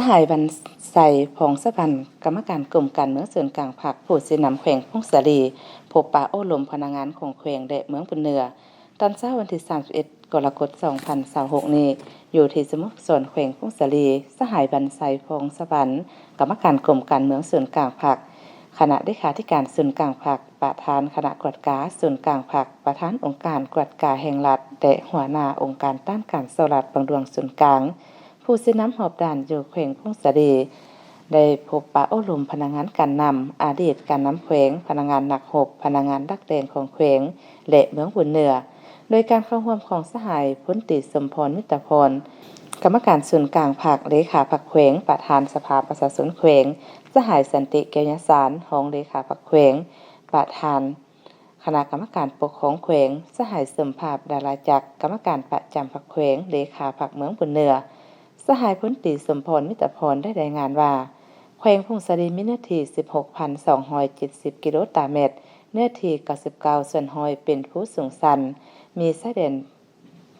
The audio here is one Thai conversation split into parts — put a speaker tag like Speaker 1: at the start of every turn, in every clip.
Speaker 1: หายบรรไสพงศวรรณกรรมการกรมการเมืองส่วนกลางภาคผู้สินำแขวงพงศาลีพบปะโอ้ลมพนักงานของแขวงและเมืองบุญเหนือตอนเช้าวันที่31กรกฎาคม2026นี้อยู่ที่สโมสรแขวงพงศาลีสหายบรรไสพงศวรรณกรรมการกรมการเมืองส่วนกลางภาคคณะเลขาธิการส่วนกลางภาคประธานคณะกวดกาส่วนกลางภาคประธานองค์การกวดกาแห่งรัฐและหัวหน้าองค์การต้านการสลัดบางดวงส่วนกลางผู้สินำหอบด่านอยู่แขวงพงศาลีได้พบปะอบรมพนักงานการนำอดีตการนำแขวงพนักงานนักรบพนักงานดักแดงของแขวงและเมืองบุญเหนือโดยการเข้าร่วมของสหายพลตรีสมพรมิตรพรกรรมการส่วนกลางภาคเลขาภาคแขวงประธานสภาประชาชนแขวงสหายสันติแก้วยสารรองเลขาภาคแขวงประธานคณะกรรมการปกครองแขวงสหายสมภาพดาราจักรกรรมการประจำภาคแขวงเลขาภาคเมืองบุญเหนือสหายพลตรีสมพรมิตรพรได้รายงานว่าแขวงพงศาลีมีเนื้อที่ 16,270 กิโลตารเมตรเนื้อที่99ส่วนห้อยเป็นผู้สูงชันมีชายแดน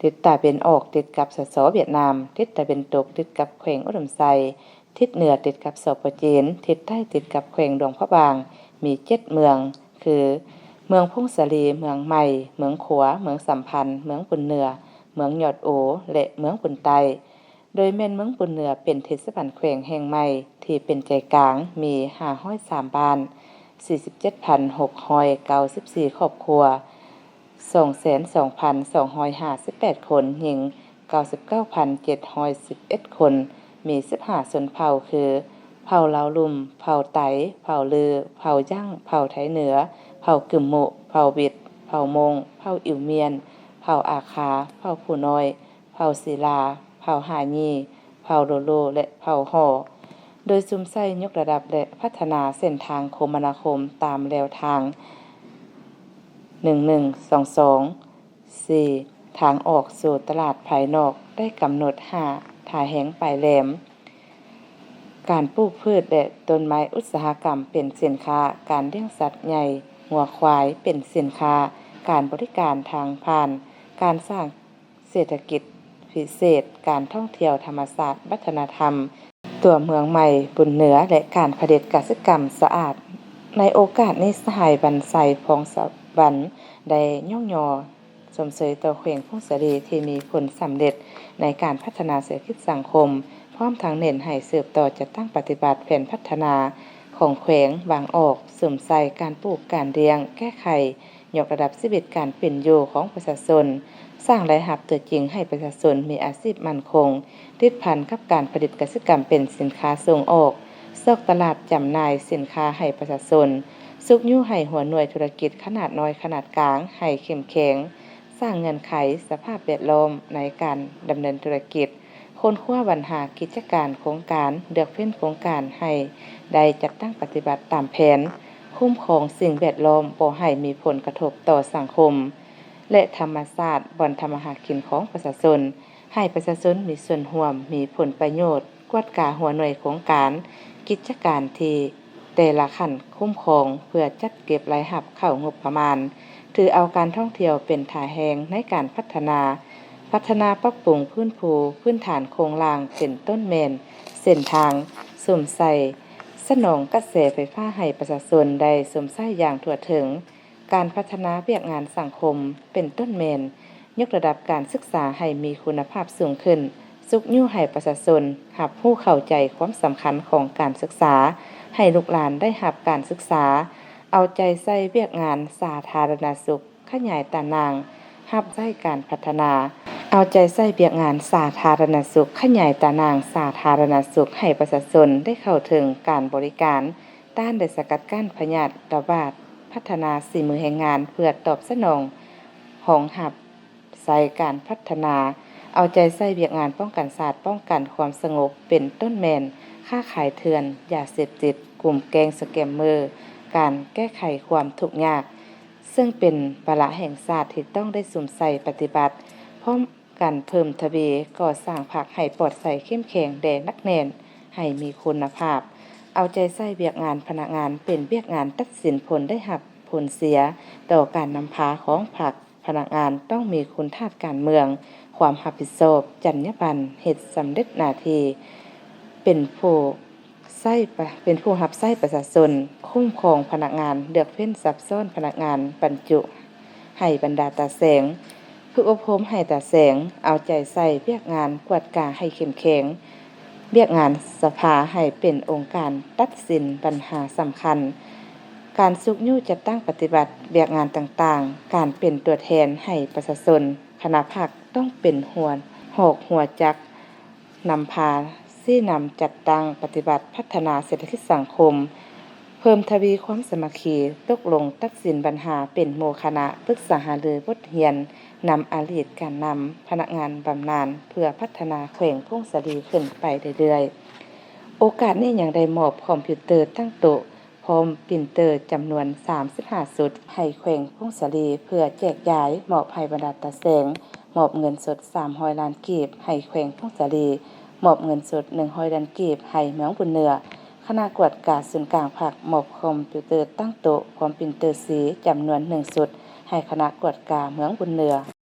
Speaker 1: ทิศตะวันออกติดกับสสเวียดนามทิศตะวันตกติดกับแขวงอุดมไซทิศเหนือติดกับสปปจีนทิศใต้ติดกับแขวงหลวงพระบางมี7เมืองคือเมืองพงศาลีเมืองใหม่เมืองขัวเมืองสัมพันธ์เมืองบุญเหนือเมืองยอดโอและเมืองบุญไตโดยแม่นเมืองบุญเหนือเป็นเทศบาลแขวงแห่งใหม่ที่เป็นใจกลางมี503บ้าน 47,694 ครอบครัว 22,258 คนหญิง 99,711 คนมี15ชนเผ่าคือเผ่าลาวลุ่มเผ่าไตเผ่าลือเผ่าย่างเผ่าไทยเหนือเผ่ากึ่มโมเผ่าบิดเผ่ามงเผ่าอิ๋วเมียนเผ่าอาคาเผ่าผู้น้อยเผ่าศิลาเผ่าหาญีเผ่าโลโลและเผ่าห่อโดยซุมไส้ยกระดับและพัฒนาเส้นทางคมนาคมตามแนวทาง1122 4ทางออกสู่ตลาดภายนอกได้กำหนด5ท่าแหงปลายแหลมการปลูกพืชและต้นไม้อุตสาหกรรมเป็นสินค้าการเลี้ยงสัตว์ใหญ่งัวควายเป็นสินค้าการบริการทางผ่านการสร้างเศรษฐกิจพิเศษการท่องเที่ยวธรรมศาสตร์วัฒนธรรมตัวเมืองใหม่บุญเหนือและการผลิตกสิกรรมสะอาดในโอกาสนี้สหายบรรไสพงศวรรณได้ย่องยอสมเสยต่อแขวงพงศาลีที่มีผลสำเร็จในการพัฒนาเศรษฐกิจสังคมพร้อมทั้งเน้นให้สืบต่อจัดตั้งปฏิบัติแผนพัฒนาของแขวงบางออกเสริมใส่การปลูกการเลี้ยงแก้ไขยกระดับชีวิตการเป็นอยู่ของประชาชนสร้างรายรับตัวจริงให้ประชาชนมีอาชีพมั่นคงติดพันกับการผลิตกสิกรรมเป็นสินค้าส่งออกซอกตลาดจำหน่ายสินค้าให้ประชาชนสุกยู่ให้หัวหน่วยธุรกิจขนาดน้อยขนาดกลางให้เข้มแข็งสร้างเงื่อนไขสภาพแวดล้อมในการดำเนินธุรกิจค้นคว้าปัญหากิจการโครงการเลือกเฟ้นโครงการให้ได้จัดตั้งปฏิบัติตามแผนคุ้มครองสิ่งแวดล้อมบ่ให้มีผลกระทบต่อสังคมและธรรมชาติบ่อนทำมาหากินของประชาชนให้ประชาชนมีส่วนร่วมมีผลประโยชน์กวดกาหัวหน่วยโครงการกิจการที่แต่ละขั้นคุ้มครองเพื่อจัดเก็บรายรับเข้างบประมาณถือเอาการท่องเที่ยวเป็นท่าแหงในการพัฒนาปรับปรุงพื้นฐานโครงล่างเป็นต้นแม่นเส้นทางสมใส่สนองกระแสไฟฟ้าให้ประชาชนได้สมใส่อย่างทั่วถึงการพัฒนาเวียกงานสังคมเป็นต้นแม่นยกระดับการศึกษาให้มีคุณภาพสูงขึ้นสุกยู่ให้ประชาชนรับรู้เข้าใจความสำคัญของการศึกษาให้ลูกหลานได้รับการศึกษาเอาใจใส่เวียกงานสาธารณสุขขยายตารางรับใช้การพัฒนาเอาใจใส่เวียกงานสาธารณสุขขยายตารางสาธารณสุขให้ประชาชนได้เข้าถึงการบริการต้านและสกัดกั้นพยาธิระบาดพัฒนาฝีมือแรงงานเพื่อตอบสนองของรับใช้การพัฒนาเอาใจใส่เวียกงานป้องกันศาสตร์ป้องกันความสงบเป็นต้นแม่นค้าขายเถื่อนยาเสพติดกลุ่มแก๊งสแกมเมอร์การแก้ไขความทุกข์ยากซึ่งเป็นวาระแห่งชาติที่ต้องได้สุ่มใส่ปฏิบัติพร้อมกันเพิ่มทวีก่อสร้างภาคให้ปลอดภัยเข้มแข็งแด่นักแน่นให้มีคุณภาพเอาใจใส่เวียกงานพนักงานเป็นเวียกงานตัดสินผลได้รับผลเสียต่อการนำพาของภาคพนักงานต้องมีคุณธาตุการเมืองความรับผิดชอบจรรยาบรรณเหตุสำเร็จหน้าที่เ เป็นผู้รับใช้ประชาชนคุ้มครองพนักงานเลือกเฟ้นซับซ้อนพนักงานบรรจุให้บรรดาตาแสงฝึกอบรมให้ตาแสงเอาใจใส่เวียกงานกวดกาให้เข้มแข็งเวียกงานสภาให้เป็นองค์การตัดสินปัญหาสำคัญการสุกยู่จัดตั้งปฏิบัติเวียกงานต่างๆการเป็นตัวแทนให้ประชาชนคณะภาคต้องเป็นหัวจักนำพาซี่นำจัดตั้งปฏิบัติพัฒนาเศรษฐกิจสังคมเพิ่มทวีความสามัคคีตกลงตัดสินปัญหาเป็นหมู่คณะปรึกษาหารือบทเรียนนำอาลีตการนำพนักงานบำนาญเพื่อพัฒนาแขวงพงศาลีขึ้นไปเรื่อยๆโอกาสนี้ยังได้มอบคอมพิวเตอร์ตั้งโต๊ะพร้อมปรินเตอร์จำนวน35ชุดให้แขวงพงศาลีเพื่อแจกจ่ายมอบให้บรรดาตาแสงมอบเงินสด300ล้านกีบให้แขวงพงศาลีมอบเงินสด100ล้านกีบให้เมืองบุญเหนือคณะกวดกาศูนย์กลางภาคมอบคอมพิวเตอร์ตั้งโต๊ะพร้อมปรินเตอร์สีจำนวน1ชุดให้คณะกวดกาเมืองบุญเหนือ